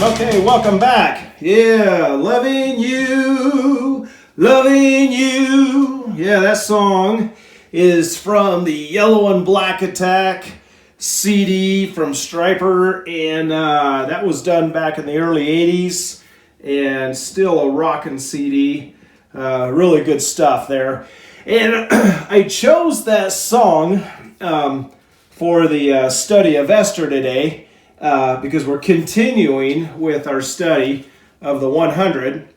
Okay, welcome back. Yeah, loving you, loving you. Yeah, that song is from the Yellow and Black Attack CD from Stryper, and that was done back in the early 80s, and still a rockin' CD. Really good stuff there. And I chose that song for the study of Esther today, because we're continuing with our study of the 100.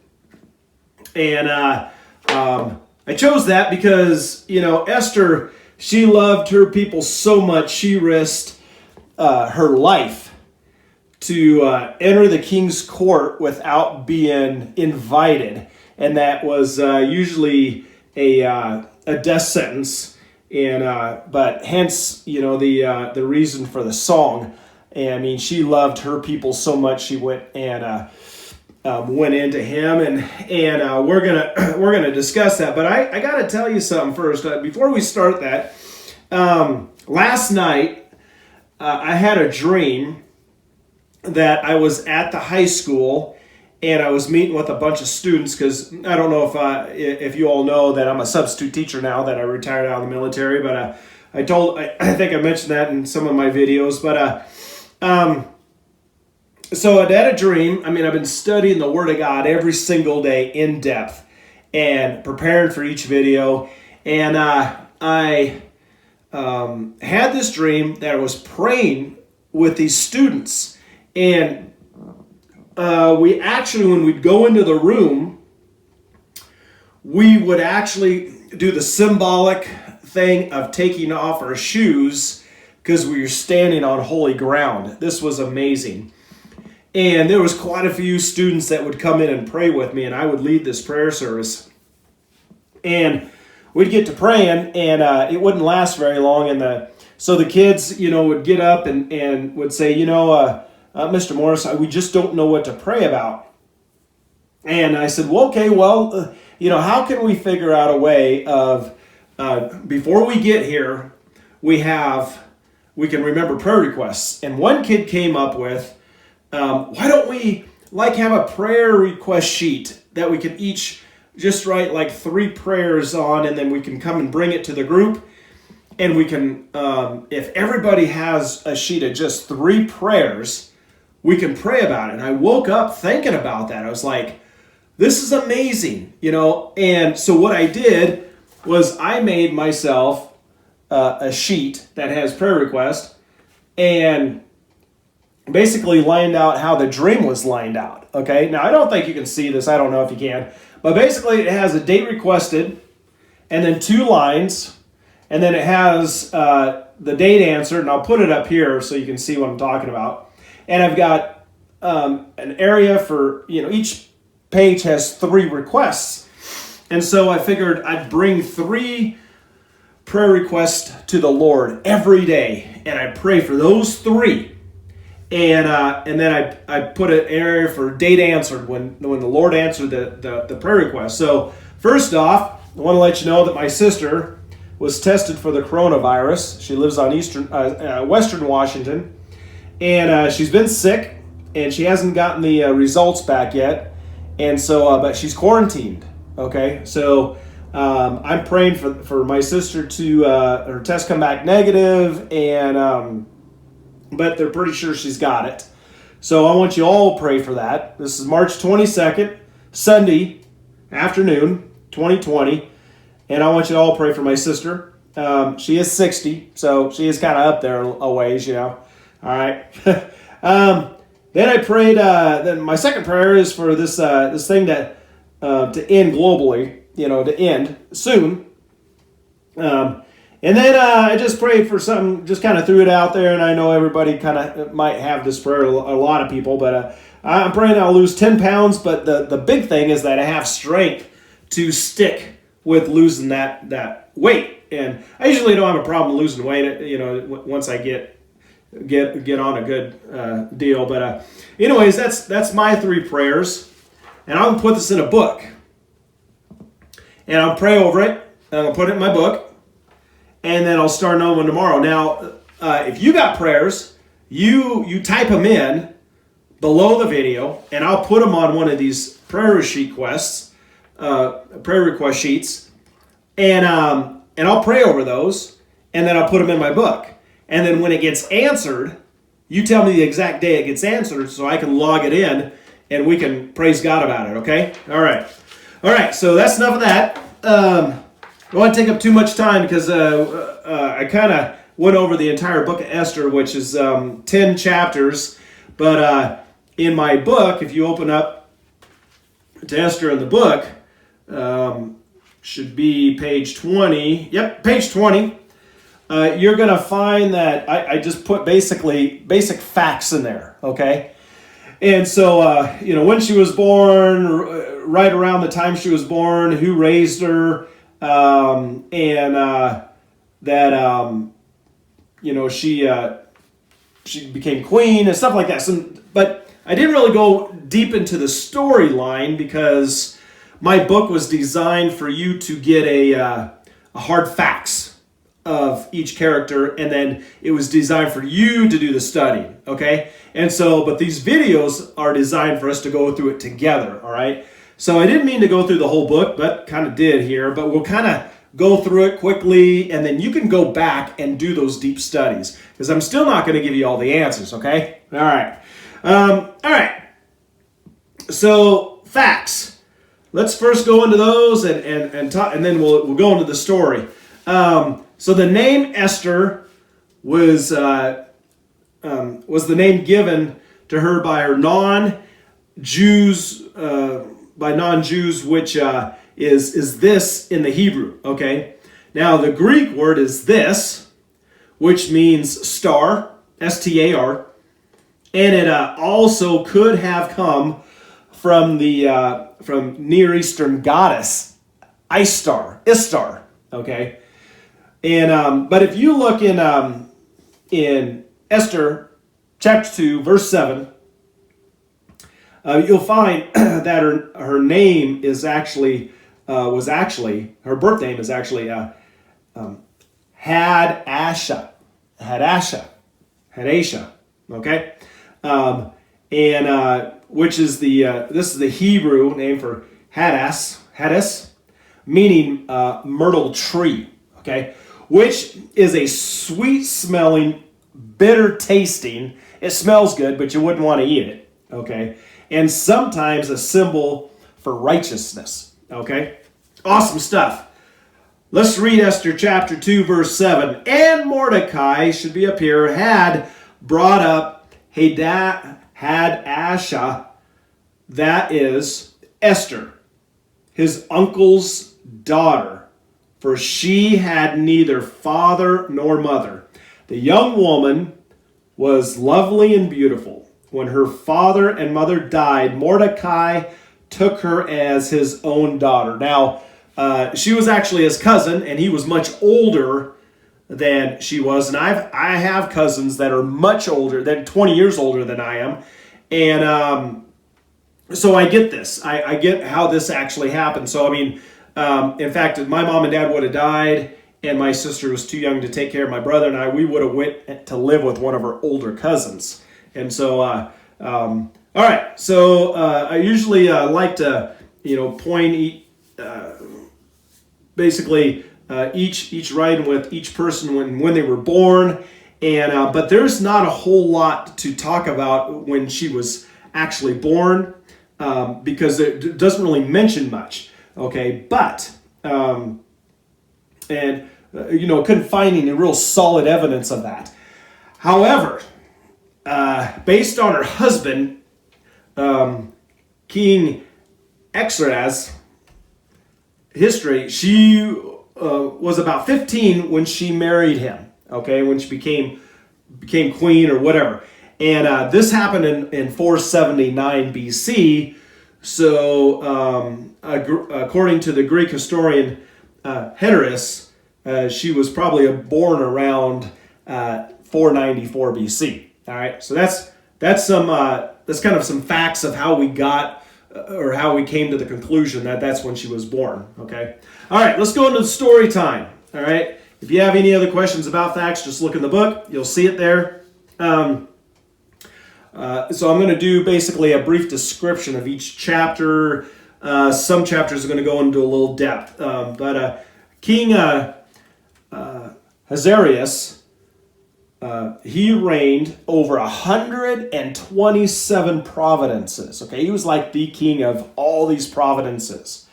And I chose that because, Esther, she loved her people so much, she risked her life to enter the king's court without being invited. And that was usually a death sentence. And but hence, the reason for the song. And I mean, she loved her people so much, she went and went into him, and we're gonna discuss that. But I gotta tell you something first before we start that. Last night, I had a dream that I was at the high school, and I was meeting with a bunch of students, because I don't know if you all know that I'm a substitute teacher now that I retired out of the military. But I think I mentioned that in some of my videos, but. So I had a dream. I mean, I've been studying the Word of God every single day in depth and preparing for each video. And I had this dream that I was praying with these students. And we actually, when we'd go into the room, we would actually do the symbolic thing of taking off our shoes because we were standing on holy ground. This was amazing. And there was quite a few students that would come in and pray with me, and I would lead this prayer service. And we'd get to praying, and it wouldn't last very long. And so the kids, would get up and would say, Mr. Morris, we just don't know what to pray about. And I said, well, okay, how can we figure out a way of, before we get here, we can remember prayer requests. And one kid came up with, why don't we have a prayer request sheet that we can each just write 3 prayers on, and then we can come and bring it to the group, and we can, if everybody has a sheet of just 3 prayers, we can pray about it. And I woke up thinking about that. I was like, this is amazing, And so what I did was I made myself a sheet that has prayer request, and basically lined out how the dream was lined out. Okay, now I don't think you can see this. I don't know if you can, but basically it has a date requested, and then 2 lines, and then it has the date answered, and I'll put it up here so you can see what I'm talking about. And I've got an area for, each page has 3 requests, and so I figured I'd bring 3 prayer requests to the Lord every day, and I pray for those 3. And then I put an area for date answered when the Lord answered the prayer request. So first off, I want to let you know that my sister was tested for the coronavirus. She lives on Western Washington, and she's been sick, and she hasn't gotten the results back yet. And so, but she's quarantined. Okay, so I'm praying for my sister to her test come back negative, and but they're pretty sure she's got it. So I want you all to pray for that. This is March 22nd, Sunday afternoon, 2020. And I want you to all pray for my sister. She is 60, so she is kind of up there a ways, All right. Then I prayed, then my second prayer is for this thing that to end globally, to end soon. And then I just prayed for something, just kind of threw it out there, and I know everybody kind of might have this prayer, a lot of people, but I'm praying I'll lose 10 pounds, but the big thing is that I have strength to stick with losing that weight. And I usually don't have a problem losing weight, once I get on a good deal. But anyways, that's my 3 prayers, and I'm going to put this in a book, and I'll pray over it, and I'll put it in my book. And then I'll start another one tomorrow. Now, if you got prayers, you type them in, below the video, and I'll put them on one of these prayer request sheets, and I'll pray over those, and then I'll put them in my book. And then when it gets answered, you tell me the exact day it gets answered so I can log it in and we can praise God about it, okay? All right, so that's enough of that. I don't want to take up too much time because I kind of went over the entire book of Esther, which is 10 chapters. But in my book, if you open up to Esther in the book, should be page 20. Yep, page 20. You're going to find that I just put basic facts in there, okay? And so, when she was born, right around the time she was born, who raised her, she became queen and stuff like that. But I didn't really go deep into the storyline because my book was designed for you to get a hard facts of each character, and then it was designed for you to do the studying, okay? And so, but these videos are designed for us to go through it together, all right? So I didn't mean to go through the whole book, but kind of did here, but we'll kind of go through it quickly, and then you can go back and do those deep studies, because I'm still not going to give you all the answers, okay? All right. So, facts. Let's first go into those, and talk, and then we'll go into the story. So the name Esther was the name given to her by her non-Jews, which is this in the Hebrew. Okay. Now the Greek word is this, which means star, S-T-A-R, and it also could have come from the from Near Eastern goddess Istar. Okay. And but if you look in Esther chapter 2 verse 7, you'll find that her name is actually her birth name is actually Hadasha, okay, and which is this is the Hebrew name for Hadas, meaning myrtle tree, okay. Which is a sweet-smelling, bitter-tasting. It smells good, but you wouldn't want to eat it, okay? And sometimes a symbol for righteousness, okay? Awesome stuff. Let's read Esther chapter 2, verse 7. And Mordecai, should be up here, had brought up Hadasha, that is Esther, his uncle's daughter, for she had neither father nor mother. The young woman was lovely and beautiful. When her father and mother died, Mordecai took her as his own daughter. Now, she was actually his cousin, and he was much older than she was. And I have cousins that are much older, than 20 years older than I am. And so I get this. I get how this actually happened. So, I mean, in fact, if my mom and dad would have died and my sister was too young to take care of my brother and I, we would have went to live with one of her older cousins. And so, all right. So I usually like to, point basically each writing with each person when they were born. And but there's not a whole lot to talk about when she was actually born because it doesn't really mention much. Okay, but, couldn't find any real solid evidence of that. However, based on her husband, King Xerxes' history, she was about 15 when she married him, okay, when she became queen or whatever. And this happened in 479 BC. So, according to the Greek historian Heteris, she was probably born around 494 BC. All right, so that's kind of some facts of how we got or how we came to the conclusion that that's when she was born. Okay, all right, let's go into the story time. All right, if you have any other questions about facts, just look in the book. You'll see it there. All So I'm going to do basically a brief description of each chapter. Some chapters are going to go into a little depth. But King Ahasuerus, he reigned over 127 provinces. Okay, he was like the king of all these provinces.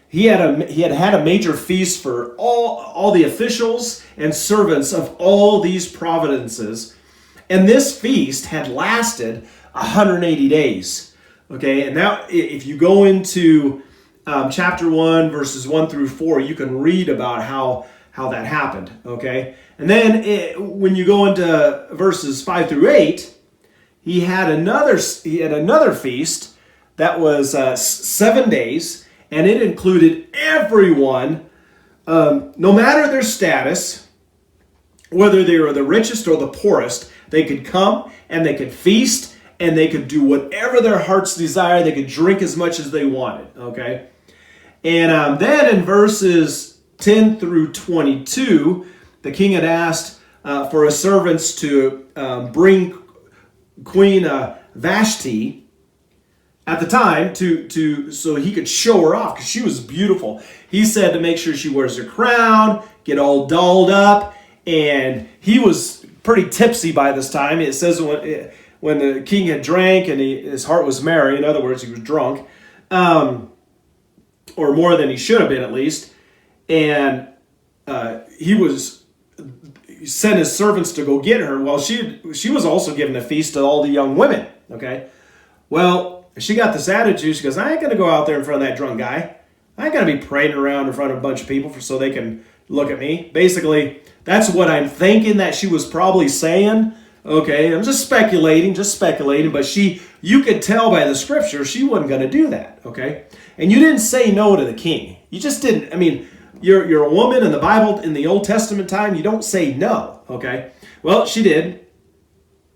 He had a major feast for all the officials and servants of all these provinces, and this feast had lasted 180 days. Okay, and now if you go into chapter 1, verses 1 through 4, you can read about how that happened. Okay, and then when you go into verses 5 through 8, he had another feast that was 7 days, and it included everyone, no matter their status, whether they were the richest or the poorest. They could come and they could feast and they could do whatever their hearts desire. They could drink as much as they wanted. Okay, and then in verses 10 through 22, the king had asked for his servants to bring Queen Vashti at the time so he could show her off because she was beautiful. He said to make sure she wears her crown, get all dolled up, and he was pretty tipsy by this time. It says when the king had drank and his heart was merry, in other words, he was drunk, or more than he should have been at least, and he sent his servants to go get her. Well, she was also given a feast to all the young women. Okay, well, she got this attitude. She goes, I ain't gonna go out there in front of that drunk guy. I ain't gonna be parading around in front of a bunch of people so they can look at me. Basically, that's what I'm thinking that she was probably saying. Okay, I'm just speculating, but you could tell by the scripture she wasn't going to do that. Okay, and you didn't say no to the king. You just didn't. I mean, you're a woman in the Bible, in the Old Testament time, you don't say no. Okay, well, she did,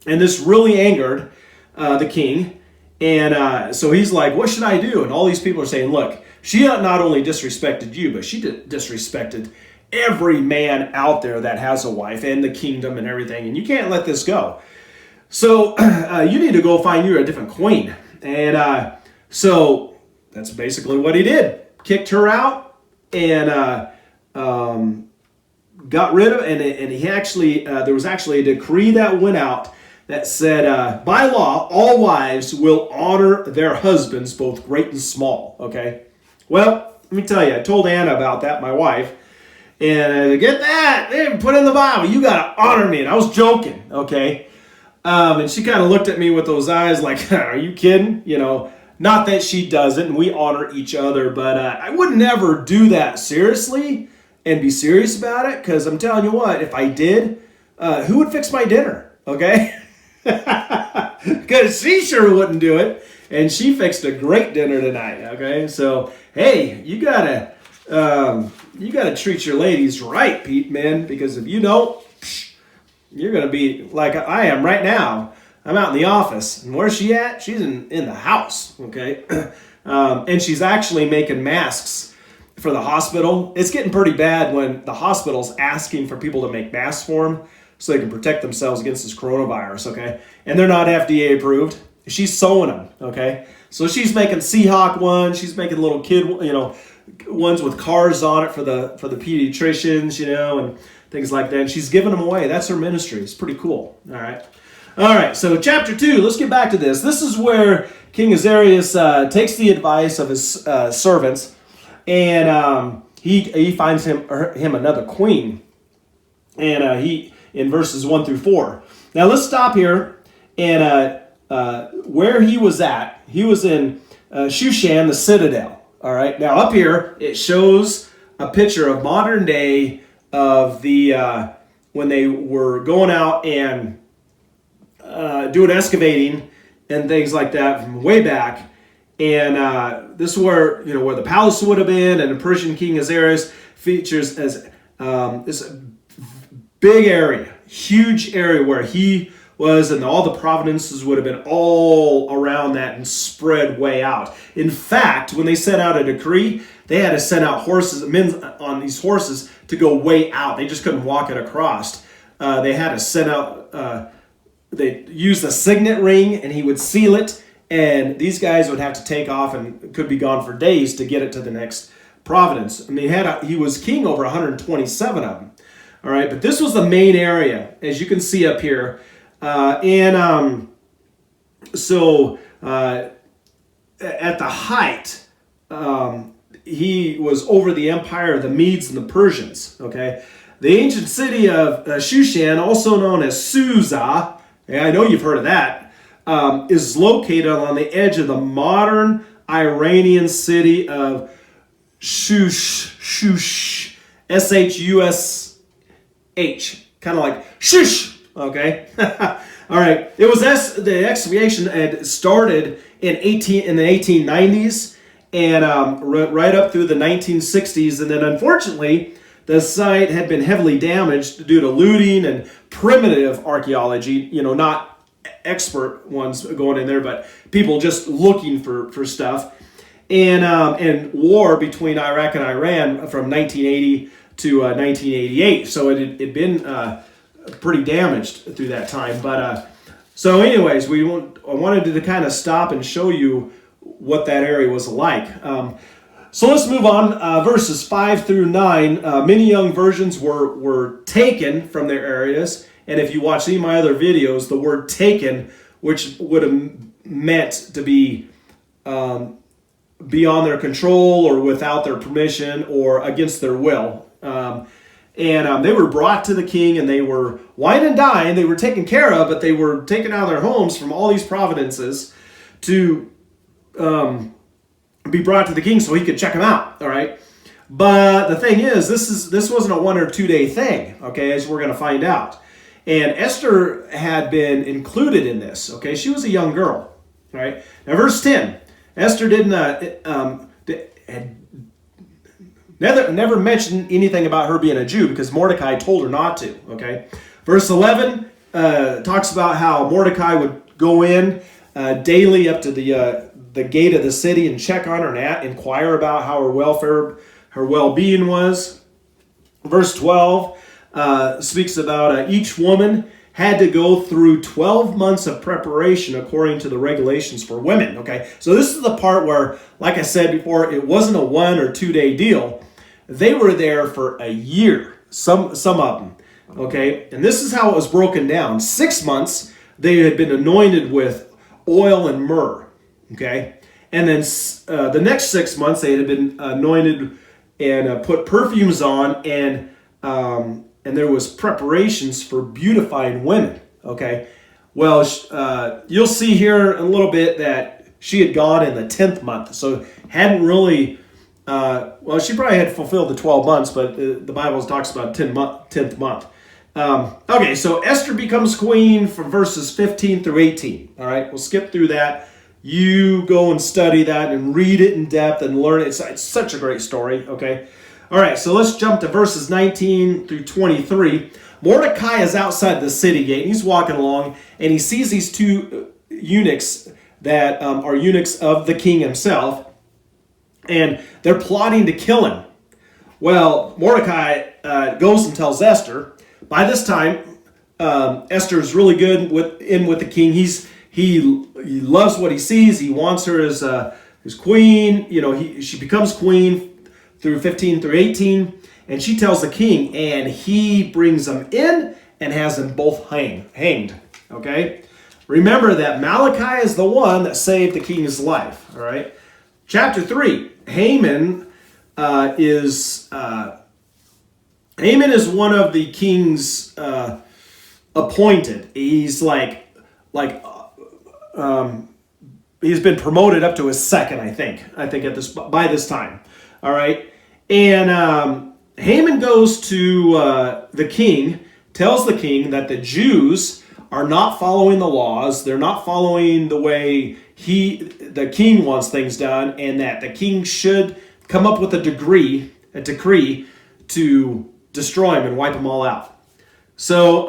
and this really angered the king, and so he's like, what should I do? And all these people are saying, look, she not only disrespected you, but she disrespected every man out there that has a wife and the kingdom and everything, and you can't let this go. So you need to go find you a different queen. And so that's basically what he did. Kicked her out and got rid of, and he actually there was actually a decree that went out that said, by law, all wives will honor their husbands, both great and small. Okay. Well, let me tell you, I told Anna about that, my wife. And get that, they didn't put in the Bible, you got to honor me. And I was joking, okay? And she kind of looked at me with those eyes like, are you kidding? You know, not that she doesn't, and we honor each other, but I would never do that seriously and be serious about it, because I'm telling you what, if I did, who would fix my dinner, okay? Because she sure wouldn't do it, and she fixed a great dinner tonight, okay? So, hey, you gotta treat your ladies right, Pete, man, because if you don't, you're going to be like I am right now. I'm out in the office, and where's she at? She's in the house, okay? And she's actually making masks for the hospital. It's getting pretty bad when the hospital's asking for people to make masks for them so they can protect themselves against this coronavirus, okay? And they're not FDA approved. She's sewing them, okay? So she's making Seahawk ones. She's making little kid, ones with cars on it for the pediatricians, and things like that. And she's giving them away. That's her ministry. It's pretty cool. All right. So chapter 2. Let's get back to this. This is where King Ahasuerus takes the advice of his servants, and he finds him another queen. And he in verses 1 through 4. Now let's stop here and where he was at. He was in Shushan, the citadel. All right. Now up here it shows a picture of modern day of the when they were going out and doing excavating and things like that from way back. And this is where where the palace would have been, and the Persian king Ahasuerus features as this big area, huge area where he was, and all the provinces would have been all around that and spread way out. In fact, when they sent out a decree, they had to send out men on these horses to go way out. They just couldn't walk it across. They had to send out they used a signet ring, and he would seal it, and these guys would have to take off and could be gone for days to get it to the next province. I mean, he was king over 127 of them. All right, but this was the main area, as you can see up here. At the height, he was over the empire of the Medes and the Persians. Okay, the ancient city of Shushan, also known as Susa, I know you've heard of that, is located on the edge of the modern Iranian city of Shush, S-H-U-S-H, kind of like shush, okay? All right, it was the excavation had started in the 1890s and right up through the 1960s, and then unfortunately, the site had been heavily damaged due to looting and primitive archaeology, not expert ones going in there, but people just looking for stuff. And war between Iraq and Iran from 1980 to 1988. So it had been pretty damaged through that time. But so anyways, I wanted to kind of stop and show you what that area was like. So let's move on. Verses 5 through 9. Many young virgins were taken from their areas. And if you watch any of my other videos, the word taken, which would have meant to be beyond their control or without their permission or against their will. They were brought to the king, and they were wine and dine. They were taken care of, but they were taken out of their homes from all these providences to be brought to the king so he could check them out. All right. But the thing is, this wasn't a 1 or 2 day thing, okay, as we're going to find out. And Esther had been included in this, okay? She was a young girl, all right? Now, verse 10, Esther never mentioned anything about her being a Jew because Mordecai told her not to, okay? Verse 11 talks about how Mordecai would go in daily up to the gate of the city and check on her and inquire about how her welfare, her well-being was. Verse 12 speaks about each woman had to go through 12 months of preparation according to the regulations for women. Okay, so this is the part where, like I said before, it wasn't a 1 or 2 day deal. They were there for a year, some of them. Okay, and this is how it was broken down. 6 months they had been anointed with oil and myrrh. Okay, and then the next 6 months they had been anointed and put perfumes on, and there was preparations for beautifying women, okay? Well, you'll see here in a little bit that she had gone in the 10th month, so hadn't really, she probably had fulfilled the 12 months, but the Bible talks about 10th month. Okay, so Esther becomes queen from verses 15 through 18, all right? We'll skip through that. You go and study that and read it in depth and learn it. It's such a great story, okay? All right, so let's jump to verses 19 through 23. Mordecai is outside the city gate, and he's walking along, and he sees these two eunuchs that are eunuchs of the king himself, and they're plotting to kill him. Well, Mordecai goes and tells Esther. By this time, Esther is really good with the king. He loves what he sees. He wants her as his queen. She becomes queen through 15 through 18, and she tells the king, and he brings them in and has them both hanged. Okay? Remember that Malachi is the one that saved the king's life. All right? Chapter 3, Haman is one of the king's appointed. He's he's been promoted up to his second, I think by this time. All right, and Haman goes to the king, tells the king that the Jews are not following the laws. They're not following the way the king wants things done, and that the king should come up with a decree to destroy them and wipe them all out. So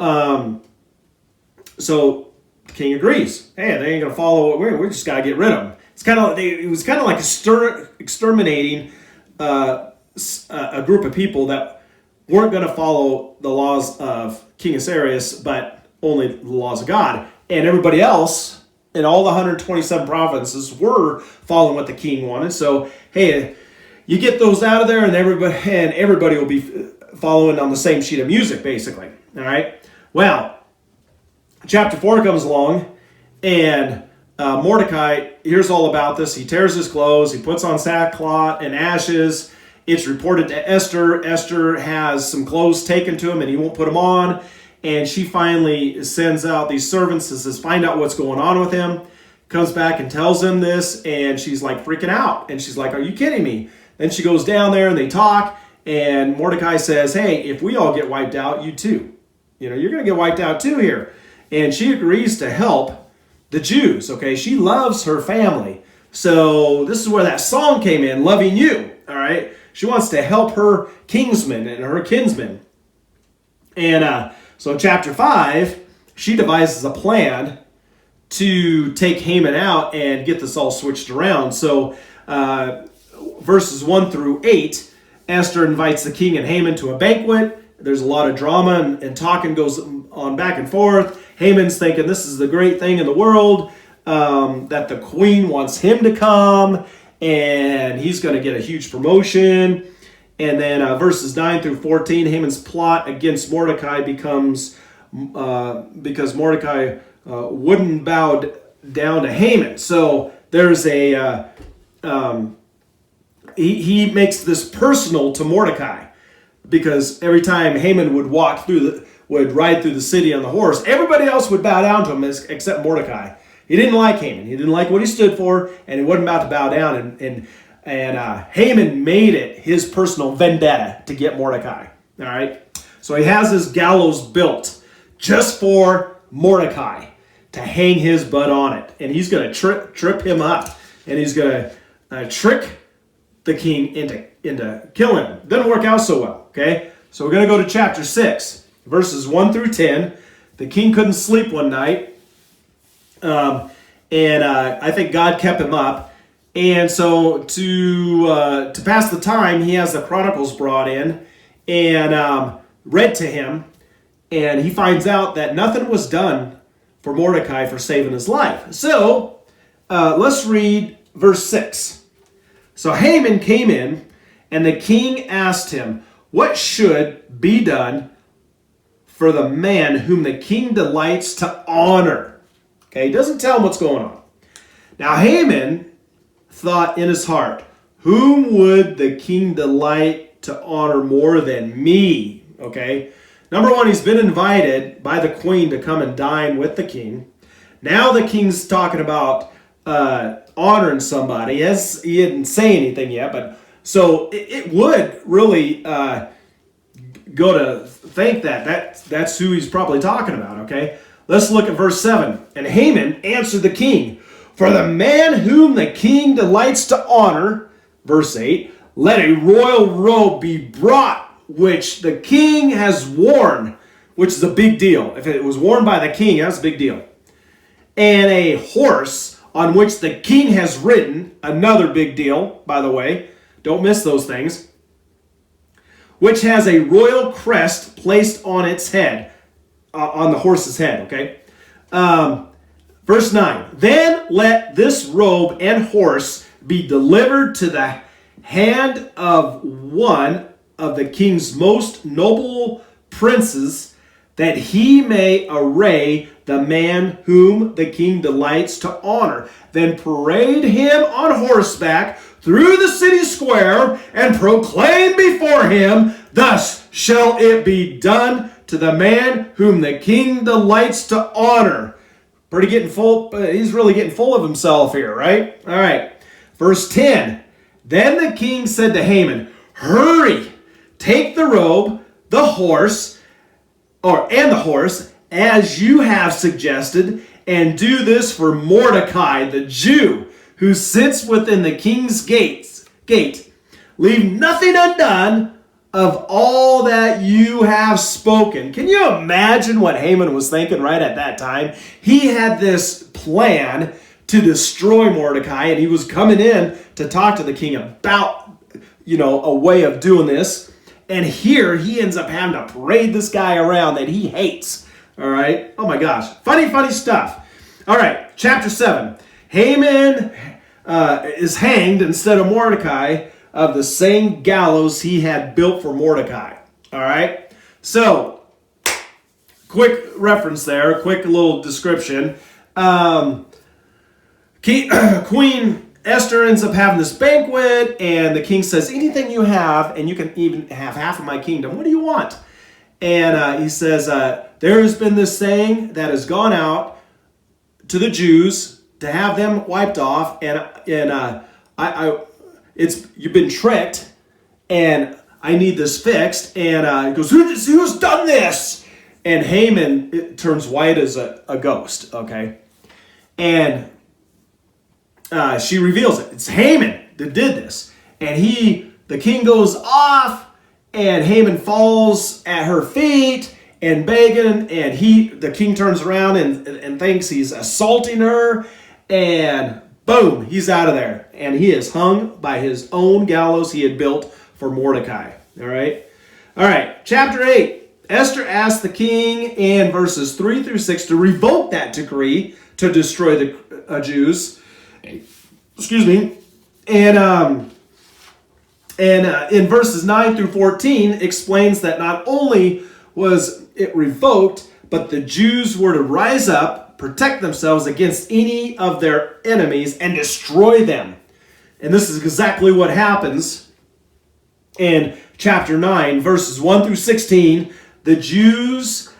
the king agrees. Hey, they ain't gonna follow what we just gotta get rid of them. It was kind of like exterminating a group of people that weren't going to follow the laws of King Asterius, but only the laws of God. And everybody else in all the 127 provinces were following what the king wanted. So, hey, you get those out of there, and everybody will be following on the same sheet of music, basically. All right. Well, chapter 4 comes along, and Mordecai hears all about this. He tears his clothes. He puts on sackcloth and ashes. It's reported to Esther. Esther has some clothes taken to him, and he won't put them on. And she finally sends out these servants and says, find out what's going on with him. Comes back and tells him this, and she's like freaking out. And she's like, are you kidding me? Then she goes down there and they talk, and Mordecai says, hey, if we all get wiped out, you too. You're going to get wiped out too here. And she agrees to help the Jews, okay? She loves her family. So this is where that song came in, Loving You, all right? She wants to help her kinsmen and her kinsmen. And so in chapter 5, she devises a plan to take Haman out and get this all switched around. So verses 1 through 8, Esther invites the king and Haman to a banquet. There's a lot of drama and talking goes on back and forth. Haman's thinking this is the great thing in the world, that the queen wants him to come, and he's going to get a huge promotion. And then verses 9 through 14, Haman's plot against Mordecai becomes because Mordecai wouldn't bow down to Haman. So there's he makes this personal to Mordecai, because every time Haman would would ride through the city on the horse, everybody else would bow down to him except Mordecai. He didn't like Haman. He didn't like what he stood for, and he wasn't about to bow down. And Haman made it his personal vendetta to get Mordecai. All right? So he has this gallows built just for Mordecai to hang his butt on it. And he's going to trip him up. And he's going to trick the king into killing him. Doesn't work out so well. Okay? So we're going to go to chapter 6, verses 1 through 10. The king couldn't sleep one night. I think God kept him up. And so to pass the time, he has the Chronicles brought in and read to him. And he finds out that nothing was done for Mordecai for saving his life. So let's read verse 6. So Haman came in, and the king asked him, what should be done for the man whom the king delights to honor? Okay, he doesn't tell him what's going on. Now Haman thought in his heart, whom would the king delight to honor more than me? Okay, number one, he's been invited by the queen to come and dine with the king. Now the king's talking about honoring somebody. He didn't say anything yet, but so it would really go to think that's who he's probably talking about. Okay, let's look at verse 7. And Haman answered the king, for the man whom the king delights to honor, verse 8, let a royal robe be brought, which the king has worn, which is a big deal. If it was worn by the king, that's a big deal. And a horse on which the king has ridden, another big deal, by the way. Don't miss those things. Which has a royal crest placed on its head, on the horse's head, okay? Verse 9, then let this robe and horse be delivered to the hand of one of the king's most noble princes, that he may array the man whom the king delights to honor. Then parade him on horseback through the city square and proclaim before him, thus shall it be done to the man whom the king delights to honor. Pretty getting full, he's really getting full of himself here, right? All right. Verse 10. Then the king said to Haman, hurry, take the robe, the horse, as you have suggested, and do this for Mordecai, the Jew, who sits within the king's gate. Leave nothing undone of all that you have spoken. Can you imagine what Haman was thinking right at that time? He had this plan to destroy Mordecai, and he was coming in to talk to the king about, a way of doing this. And here he ends up having to parade this guy around that he hates. All right. Oh my gosh. Funny stuff. All right. Chapter 7. Haman is hanged instead of Mordecai of the same gallows he had built for Mordecai. All right. So, quick reference there. Quick little description. Queen Esther ends up having this banquet, and the king says, anything you have, and you can even have half of my kingdom. What do you want? And he says, there has been this saying that has gone out to the Jews to have them wiped off, and you've been tricked, and I need this fixed. And he goes, who's done this? And Haman turns white as a ghost. Okay, and she reveals it. It's Haman that did this, and the king goes off. And Haman falls at her feet and begging, and the king turns around and thinks he's assaulting her, and boom, he's out of there. And he is hung by his own gallows he had built for Mordecai. All right, chapter 8. Esther asked the king in verses 3 through 6 to revoke that decree to destroy the Jews. Excuse me. And in verses 9 through 14 explains that not only was it revoked, but the Jews were to rise up, protect themselves against any of their enemies, and destroy them. And this is exactly what happens in chapter 9, verses 1 through 16. The Jews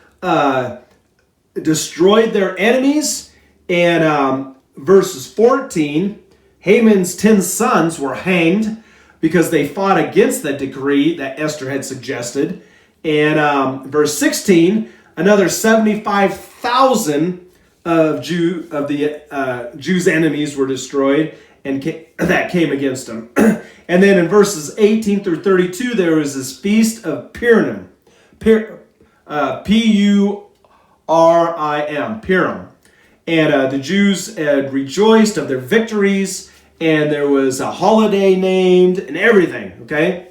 destroyed their enemies. And verses 14, Haman's 10 sons were hanged because they fought against the decree that Esther had suggested. And verse 16, another 75,000 of the Jews' enemies were destroyed, and that came against them. And then in verses 18 through 32, there was this feast of Purim, P-U-R-I-M, Purim. And the Jews had rejoiced of their victories, and there was a holiday named and everything, okay?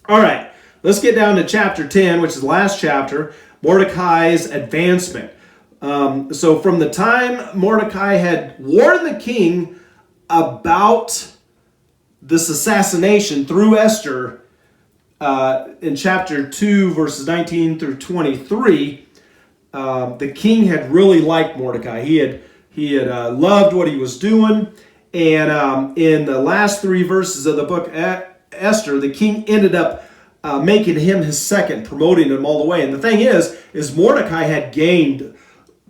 All right, let's get down to chapter 10, which is the last chapter, Mordecai's advancement. So from the time Mordecai had warned the king about this assassination through Esther, in chapter 2, verses 19 through 23, the king had really liked Mordecai. He had loved what he was doing. And in the last 3 verses of the book Esther, the king ended up making him his second, promoting him all the way. And the thing is Mordecai had gained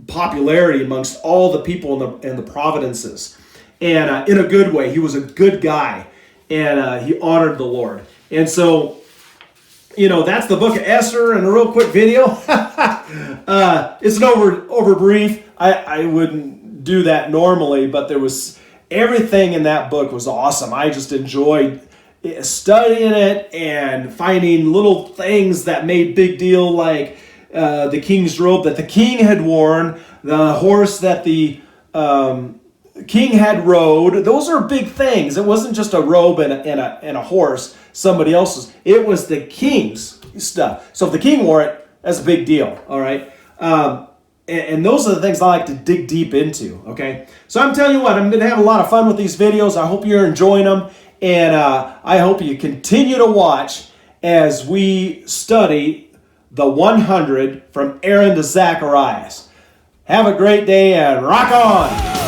popularity amongst all the people in the provinces. And in a good way. He was a good guy. And he honored the Lord. And so, that's the book of Esther in a real quick video. It's an over brief. I wouldn't do that normally, but everything in that book was awesome. I just enjoyed studying it and finding little things that made big deal, like the king's robe that the king had worn, the horse that the king had rode. Those are big things. It wasn't just a robe and a horse, somebody else's. It was the king's stuff. So if the king wore it, that's a big deal, all right? And those are the things I like to dig deep into, okay? So I'm telling you what, I'm going to have a lot of fun with these videos. I hope you're enjoying them, and I hope you continue to watch as we study the 100 from Aaron to Zacharias. Have a great day and rock on!